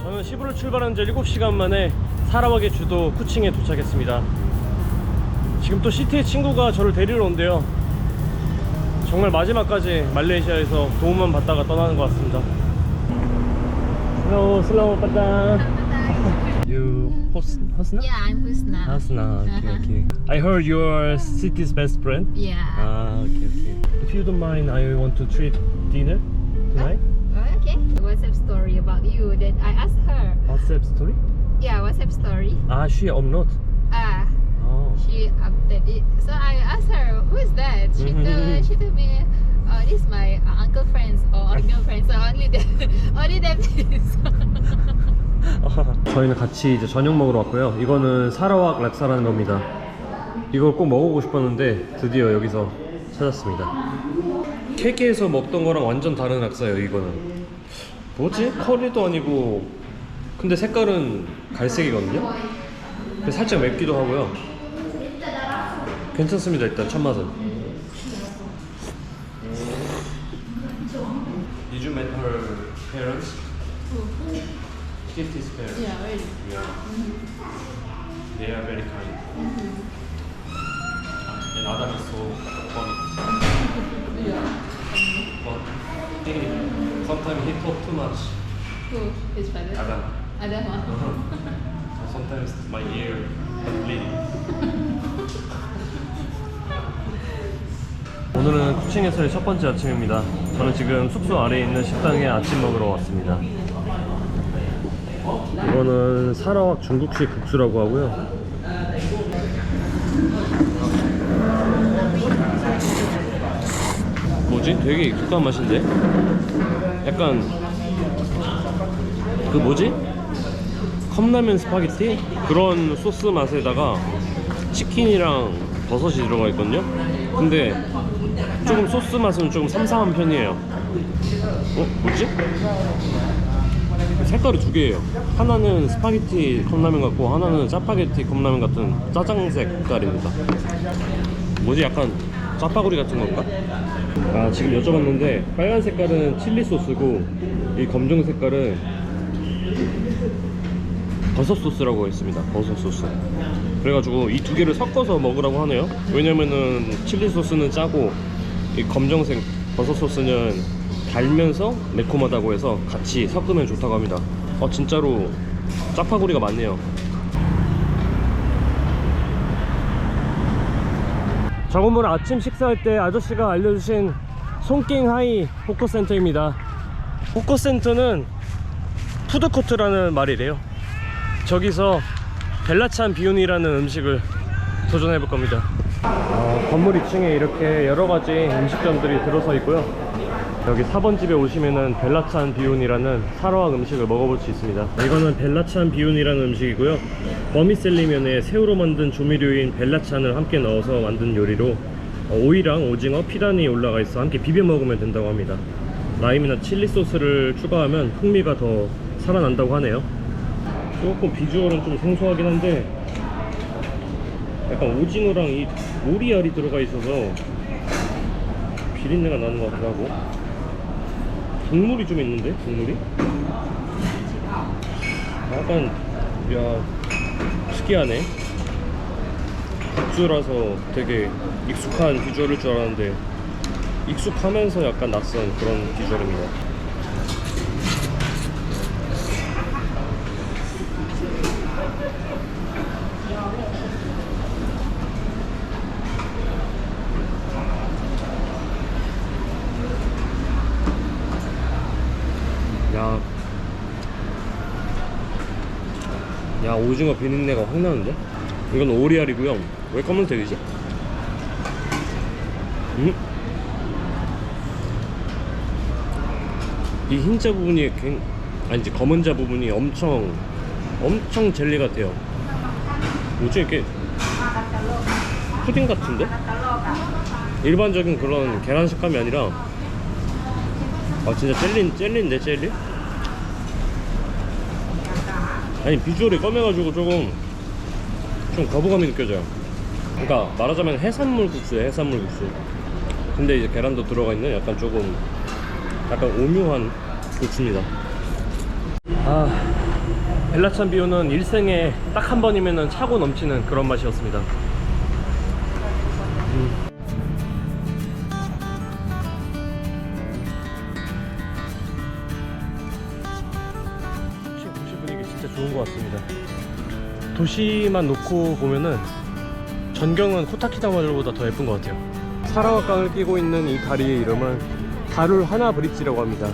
저는 시부를 출발한 지 7시간 만에 사라와게 주도 쿠칭에 도착했습니다. 지금 또 시티의 친구가 저를 데리러 온대요. 정말 마지막까지 말레이시아에서 도움만 받다가 떠나는 것 같습니다. Hello, selamat petang. You Husna? Yeah, I'm Husna. Husna, okay. I heard you're city's best friend. Yeah. Okay. If you don't mind, I want to treat dinner tonight. Oh, okay. WhatsApp story about you that I asked her. WhatsApp story? Yeah, WhatsApp story. She upload. Oh. She updated it. So I asked her, who is that? She told me, this is my uncle friends or girlfriend. So only that is. 저희는 같이 이제 저녁 먹으러 왔고요. 이거는 사라왁 락사라는 겁니다. 이걸 꼭 먹어보고 싶었는데 드디어 여기서 찾았습니다. KK에서 먹던 거랑 완전 다른 락사예요. 이거는 뭐지? 커리도 아니고 근데 색깔은 갈색이거든요. 살짝 맵기도 하고요. 괜찮습니다. 일단 첫 맛은. Did you meet her parents? Kitty's parents. Yeah, really. Yeah. They are very kind. And Adam is so funny. But sometimes he talk too much. Who? His father? Adam. Adam. Sometimes my ear is bleeding. 오늘은 쿠칭에서의 첫 번째 아침입니다. 저는 지금 숙소 아래에 있는 식당에 아침 먹으러 왔습니다. 이거는 사라왁 중국식 국수라고 하고요. 뭐지? 되게 익숙한 맛인데? 약간 그 뭐지? 컵라면 스파게티? 그런 소스 맛에다가 치킨이랑 버섯이 들어가 있거든요? 근데 조금 소스 맛은 조금 삼삼한 편이에요. 뭐지? 색깔이 두 개예요. 하나는 스파게티 컵라면 같고 하나는 짜파게티 컵라면 같은 짜장 색깔입니다. 뭐지? 약간 짜파구리 같은 건가? 지금 여쭤봤는데 빨간 색깔은 칠리 소스고 이 검정 색깔은 버섯 소스라고 했습니다. 버섯 소스. 그래가지고 이 두 개를 섞어서 먹으라고 하네요. 왜냐면은 칠리 소스는 짜고 이 검정색 버섯 소스는 달면서 매콤하다고 해서 같이 섞으면 좋다고 합니다. 진짜로 짜파구리가 많네요. 저 건물 아침 식사할 때 아저씨가 알려주신 송킹하이 포커센터입니다. 포커센터는 푸드코트라는 말이래요. 저기서 벨라찬 비운이라는 음식을 도전해볼 겁니다. 건물 2층에 이렇게 여러가지 음식점들이 들어서 있고요. 여기 4번 집에 오시면은 벨라찬 비운이라는 사라왁 음식을 먹어볼 수 있습니다. 이거는 벨라찬 비운이라는 음식이고요. 버미셀리면에 새우로 만든 조미료인 벨라찬을 함께 넣어서 만든 요리로 오이랑 오징어, 피란이 올라가 있어 함께 비벼 먹으면 된다고 합니다. 라임이나 칠리 소스를 추가하면 풍미가 더 살아난다고 하네요. 조금 비주얼은 좀 생소하긴 한데 약간 오징어랑 이 오리알이 들어가 있어서 비린내가 나는 것 같기도 하고 국물이 좀 있는데? 국물이? 약간 특이하네. 국수라서 되게 익숙한 비주얼일 줄 알았는데 익숙하면서 약간 낯선 그런 비주얼입니다. 야, 오징어 비린내가 확 나는데? 이건 오리알이고요. 왜 검은색이지? 이 흰자 부분이 아니지 검은자 부분이 엄청 젤리 같아요. 뭐지 이렇게 푸딩 같은데? 일반적인 그런 계란 식감이 아니라 진짜 젤리인데 젤리? 아니 비주얼이 검해가지고 좀 거부감이 느껴져요. 그러니까 말하자면 해산물 국수예요. 해산물 국수. 근데 이제 계란도 들어가 있는 약간 조금 약간 오묘한 국수입니다. 벨라찬 비오는 일생에 딱 한 번이면 차고 넘치는 그런 맛이었습니다. 도시 분위기 진짜 좋은 것 같습니다. 도시만 놓고 보면은 전경은 코타키나발루보다 더 예쁜 것 같아요. 사라와강을 끼고 있는 이 다리의 이름은 다룰 하나 브릿지라고 합니다.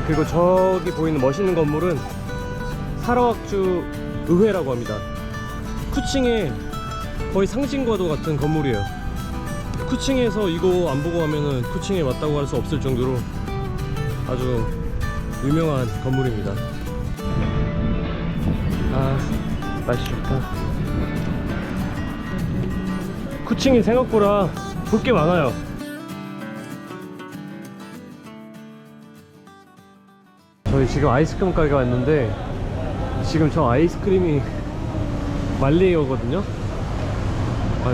그리고 저기 보이는 멋있는 건물은 사라왁주 의회라고 합니다. 쿠칭의 거의 상징과도 같은 건물이에요. 쿠칭에서 이거 안 보고 가면은 쿠칭에 왔다고 할 수 없을 정도로 아주 유명한 건물입니다. 아, 날씨 좋다. 쿠칭이 생각보다 볼 게 많아요. 저희 지금 아이스크림 가게 왔는데 지금 저 아이스크림이 말레이어거든요.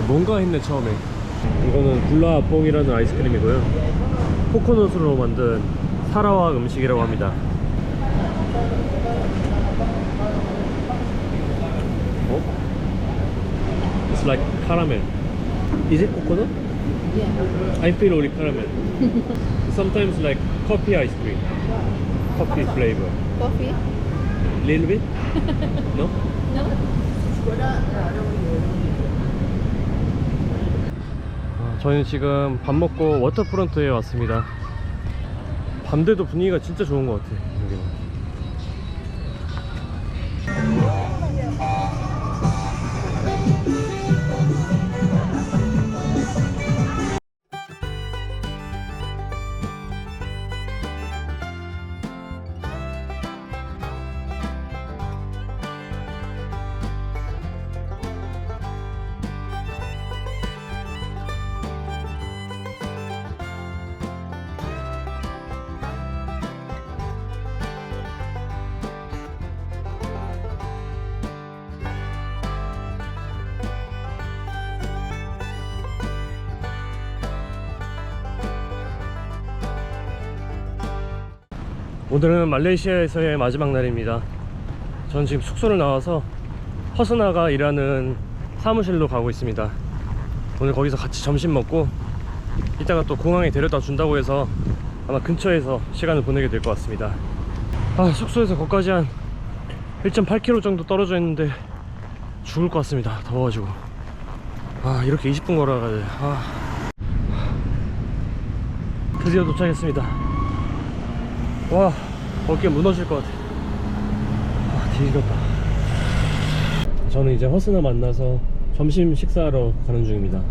뭔가 했네 처음에. 이거는 굴라뽕이라는 아이스크림이고요. 코코넛으로 만든 사라왁 음식이라고 합니다. It's like caramel. Is it coconut? Yeah. I feel only caramel. Sometimes like coffee ice cream. Coffee flavor. Coffee? Little bit? No? No? 저희는 지금 밥 먹고 워터프론트에 왔습니다. 밤돼도 분위기가 진짜 좋은 것 같아. 여기는. 오늘은 말레이시아에서의 마지막 날입니다. 전 지금 숙소를 나와서 허스나가 일하는 사무실로 가고 있습니다. 오늘 거기서 같이 점심 먹고 이따가 또 공항에 데려다 준다고 해서 아마 근처에서 시간을 보내게 될 것 같습니다. 숙소에서 거기까지 한 1.8km 정도 떨어져 있는데 죽을 것 같습니다. 더워가지고. 이렇게 20분 걸어가야 돼. 드디어 도착했습니다. 와, 어깨 무너질 것 같아. 뒤지겠다. 저는 이제 허스나 만나서 점심 식사하러 가는 중입니다.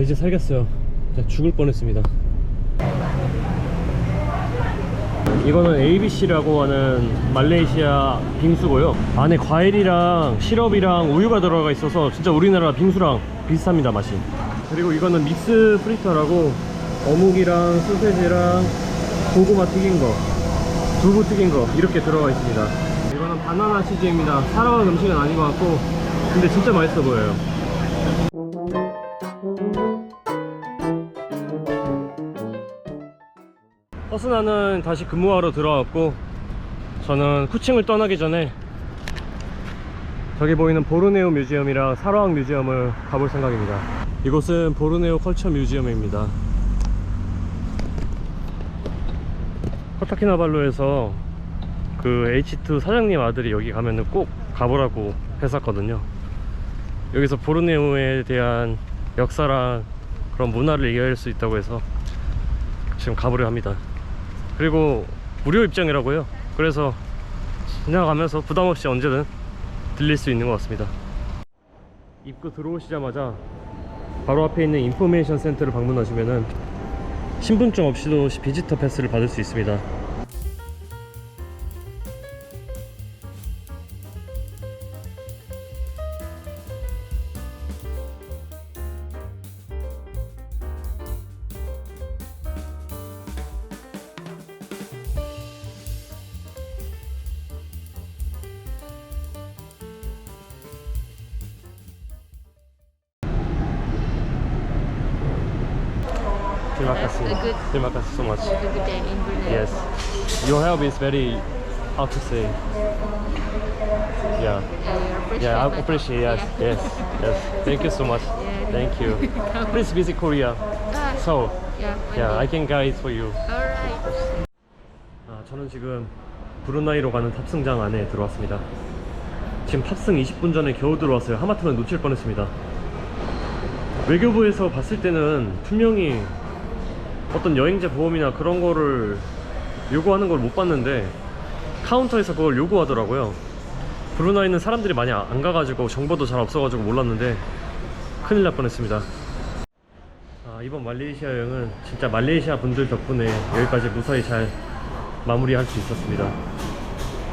이제 살겠어요. 진짜 죽을 뻔했습니다. 이거는 ABC라고 하는 말레이시아 빙수고요. 안에 과일이랑 시럽이랑 우유가 들어가 있어서 진짜 우리나라 빙수랑 비슷합니다, 맛이. 그리고 이거는 믹스 프리터라고 어묵이랑 소세지랑 고구마 튀긴 거, 두부 튀긴 거 이렇게 들어가 있습니다. 이거는 바나나 치즈입니다. 사라왁 음식은 아닌 것 같고 근데 진짜 맛있어 보여요. 허스나는 다시 근무하러 들어왔고 저는 쿠칭을 떠나기 전에 저기 보이는 보르네오 뮤지엄이랑 사라왁 뮤지엄을 가볼 생각입니다. 이곳은 보르네오 컬처 뮤지엄입니다. 코타키나발루에서 그 H2 사장님 아들이 여기 가면은 꼭 가보라고 했었거든요. 여기서 보르네오에 대한 역사랑 그런 문화를 얘기할 수 있다고 해서 지금 가보려 합니다. 그리고 무료 입장이라고 해요. 그래서 지나가면서 부담없이 언제든 들릴 수 있는 것 같습니다. 입구 들어오시자마자 바로 앞에 있는 인포메이션 센터를 방문하시면은 신분증 없이도 비지터 패스를 받을 수 있습니다. Terima kasih. Terima kasih so much. Have a good day in Brunei. Yes, your help is very how to say. Yeah. Yeah, Yeah, I my appreciate. help. Yes, Yeah. yes, yes. Thank you so much. Yeah. Thank you. Please visit Korea. So, Yeah, yeah, I can guide for you. Alright. 저는 지금 브루나이로 가는 탑승장 안에 들어왔습니다. 지금 탑승 20분 전에 겨우 들어왔어요. 하마터면 놓칠 뻔했습니다. 외교부에서 봤을 때는 분명히 어떤 여행자 보험이나 그런 거를 요구하는 걸 못 봤는데 카운터에서 그걸 요구하더라고요. 브루나이는 사람들이 많이 안 가가지고 정보도 잘 없어가지고 몰랐는데 큰일 날 뻔했습니다. 이번 말레이시아 여행은 진짜 말레이시아 분들 덕분에 여기까지 무사히 잘 마무리할 수 있었습니다.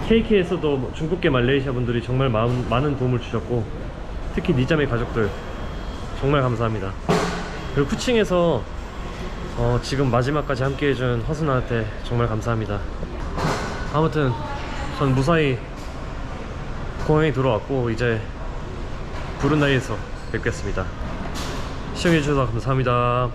KK에서도 중국계 말레이시아 분들이 정말 많은 도움을 주셨고, 특히 니자메 가족들 정말 감사합니다. 그리고 쿠칭에서 지금 마지막까지 함께 해준 허순아한테 정말 감사합니다. 아무튼 전 무사히 공항에 들어왔고 이제 브루나이에서 뵙겠습니다. 시청해주셔서 감사합니다.